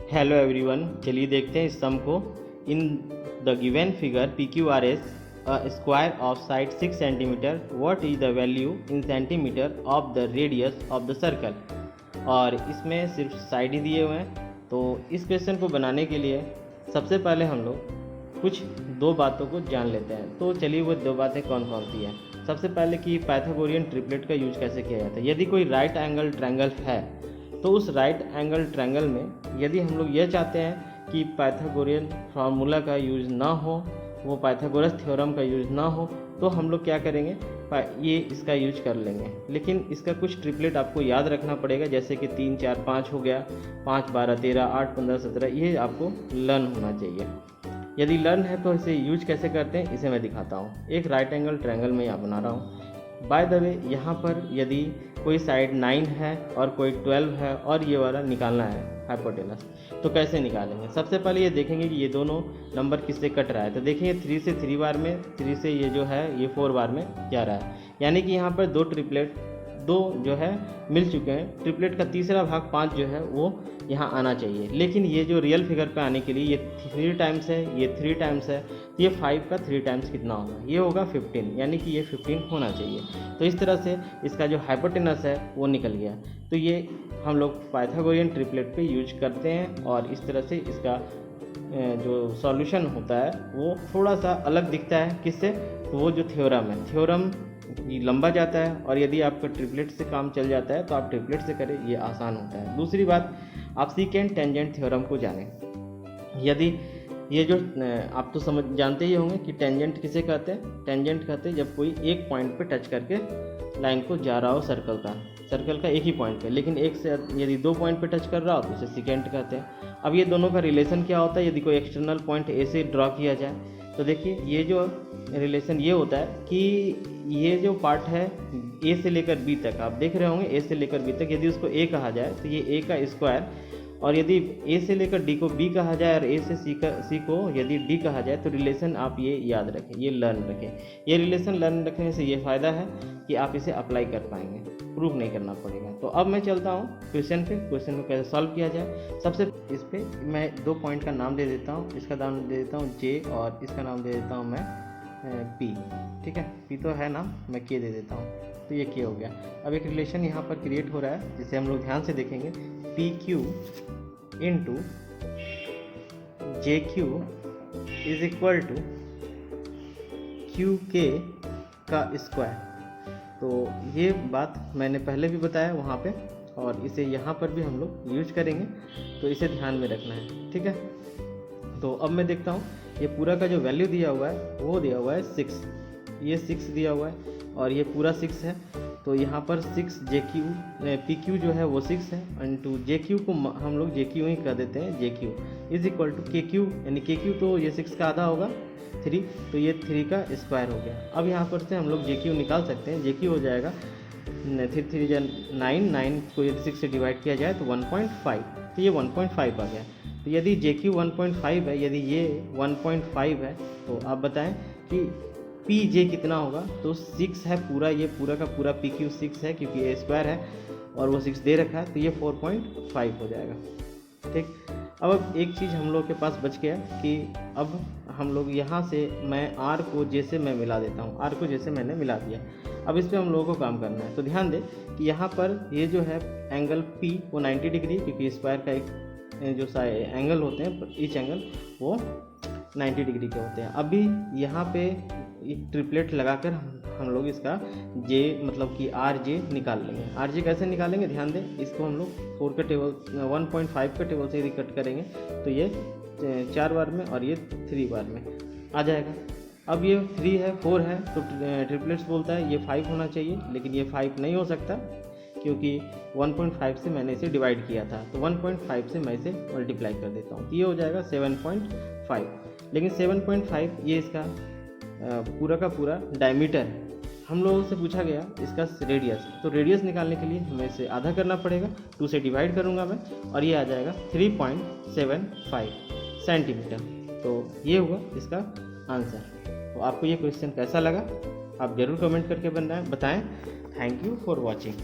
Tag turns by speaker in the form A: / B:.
A: Hello everyone, चलिए देखते हैं इस सम को। In the given figure P Q R S square of side 6 centimetre, what is the value in centimetre of the radius of the circle. और इसमें सिर्फ side ही दिए हुए हैं। तो इस क्वेश्चन को बनाने के लिए सबसे पहले हम लोग कुछ दो बातों को जान लेते हैं। तो चलिए वो दो बातें कौन कौन सी हैं। सबसे पहले कि पाइथागोरियन ट्रिपलेट का यूज कैसे किया जाता है। यदि कोई राइट एंगल ट्रायंगल है तो उस राइट एंगल ट्रायंगल में यदि हम लोग यह चाहते हैं कि पाइथागोरियन फार्मूला का यूज़ ना हो, वो पाइथागोरस थ्योरम का यूज़ ना हो, तो हम लोग क्या करेंगे, ये इसका यूज कर लेंगे। लेकिन इसका कुछ ट्रिपलेट आपको याद रखना पड़ेगा, जैसे कि 3 4 5 हो गया, 5 12 13 8 15 17, ये आपको लर्न होना चाहिए। यदि लर्न है तो इसे यूज कैसे करते हैं इसे मैं दिखाता हूँ। एक राइट एंगल ट्रायंगल में यहाँ बना रहा हूँ। बाय द वे, यहाँ पर यदि कोई साइड 9 है और कोई 12 है और ये वाला निकालना है हाइपोटेनस, तो कैसे निकालेंगे। सबसे पहले ये देखेंगे कि ये दोनों नंबर किससे कट रहा है। तो देखेंगे 3 से 3 बार में, 3 से ये जो है ये 4 बार में जा रहा है, यानी कि यहाँ पर दो ट्रिपलेट जो है मिल चुके हैं। ट्रिपलेट का तीसरा भाग 5 जो है वो यहाँ आना चाहिए। लेकिन ये जो रियल फिगर पे आने के लिए ये 3 टाइम्स है, ये 3 टाइम्स है, तो ये 5 का 3 टाइम्स कितना होगा, ये होगा 15, यानी कि ये 15 होना चाहिए। तो इस तरह से इसका जो हाइपोटेनस है वो निकल गया। तो ये हम लोग पाइथागोरियन ट्रिपलेट पे यूज करते हैं और इस तरह से इसका जो सॉल्यूशन होता है वो थोड़ा सा अलग दिखता है। किससे? तो वो जो थ्योरम है, थ्योरम लंबा जाता है, और यदि आपका ट्रिपलेट से काम चल जाता है तो आप ट्रिपलेट से करें, ये आसान होता है। दूसरी बात, आप सीकेंट टेंजेंट थ्योरम को जानें। यदि ये जो आप तो समझ जानते ही होंगे कि टेंजेंट किसे कहते हैं। टेंजेंट कहते हैं जब कोई एक पॉइंट पे टच करके लाइन को जा रहा हो सर्कल का एक ही पॉइंट पे, लेकिन एक से यदि 2 पॉइंट पे टच कर रहा हो तो उसे सीकेंट कहते हैं। अब ये दोनों का रिलेशन क्या होता है, यदि कोई एक्सटर्नल पॉइंट ए से ड्रॉ किया जाए तो देखिए ये जो रिलेशन ये होता है कि ये जो पार्ट है ए से लेकर बी तक, आप देख रहे होंगे ए से लेकर बी तक, यदि उसको ए कहा जाए तो ये ए का स्क्वायर, और यदि ए से लेकर डी को बी कहा जाए और ए से सी को यदि डी कहा जाए तो रिलेशन आप ये याद रखें, ये लर्न रखें। ये रिलेशन लर्न रखने से ये फ़ायदा है कि आप इसे अप्लाई कर पाएंगे, प्रूव नहीं करना पड़ेगा। तो अब मैं चलता हूँ क्वेश्चन पे, क्वेश्चन को कैसे सॉल्व किया जाए। सबसे इस पर मैं 2 पॉइंट का नाम दे देता हूँ। इसका नाम दे देता हूँ जे और इसका नाम दे देता हूँ मैं पी। ठीक है, पी तो है नाम, मैं के दे देता हूँ। तो ये के हो गया। अब एक रिलेशन यहाँ पर क्रिएट हो रहा है जिसे हम लोग ध्यान से देखेंगे। P Q into J Q is equal to Q K का स्क्वायर। तो ये बात मैंने पहले भी बताया वहाँ पे, और इसे यहाँ पर भी हम लोग यूज करेंगे, तो इसे ध्यान में रखना है। ठीक है, तो अब मैं देखता हूँ ये पूरा का जो वैल्यू दिया हुआ है वो दिया हुआ है 6, ये 6 दिया हुआ है और ये पूरा 6 है। तो यहाँ पर 6 जे क्यू पी क्यू जो है वो 6 है, इंटू जे क्यू को हम लोग जे क्यू ही कह देते हैं, जे क्यू इज इक्वल टू के क्यू, यानी के क्यू तो ये 6 का आधा होगा 3, तो ये 3 का स्क्वायर हो गया। अब यहाँ पर से हम लोग जे क्यू निकाल सकते हैं। जे क्यू हो जाएगा 3 3 9, 9 को यदि 6 से डिवाइड किया जाए तो 1.5, तो ये 1.5 आ गया। तो यदि जे क्यू 1.5 है, यदि ये 1.5 है, तो आप बताएं कि पी जे कितना होगा। तो 6 है पूरा, ये पूरा का पूरा पी क्यू 6 है क्योंकि ए स्क्वायर है और वो 6 दे रखा है, तो ये 4.5 हो जाएगा। ठीक, अब एक चीज़ हम लोग के पास बच गया कि अब हम लोग यहाँ से मैं आर को जैसे मैं मिला देता हूँ, आर को जैसे मैंने मिला दिया। अब इस पर हम लोगों को काम करना है। तो ध्यान दें कि यहाँ पर ये जो है एंगल पी वो 90 डिग्री, क्योंकि स्क्वायर का एक जो एंगल होते हैं ईच एंगल वो 90 डिग्री के होते हैं। अभी यहाँ पे एक ट्रिपलेट लगाकर हम लोग इसका जे मतलब कि आर जे निकाल लेंगे। आर जे कैसे निकालेंगे, ध्यान दें। इसको हम लोग 4 का टेबल 1.5 का टेबल से यदि कट करेंगे तो ये 4 बार में और ये 3 बार में आ जाएगा। अब ये 3 है 4 है तो ट्रिपलेट्स बोलता है ये 5 होना चाहिए, लेकिन ये 5 नहीं हो सकता क्योंकि 1.5 से मैंने इसे डिवाइड किया था, तो 1.5 से मैं इसे मल्टीप्लाई कर देता हूँ, तो ये हो जाएगा 7.5। लेकिन 7.5 ये इसका पूरा का पूरा डायमीटर है। हम लोगों से पूछा गया इसका रेडियस, तो रेडियस निकालने के लिए हमें इसे आधा करना पड़ेगा, 2 से डिवाइड करूँगा मैं, और ये आ जाएगा 3.75 सेंटीमीटर। तो ये हुआ इसका आंसर। तो आपको ये क्वेश्चन कैसा लगा आप ज़रूर कमेंट करके बताएं। Thank you for watching.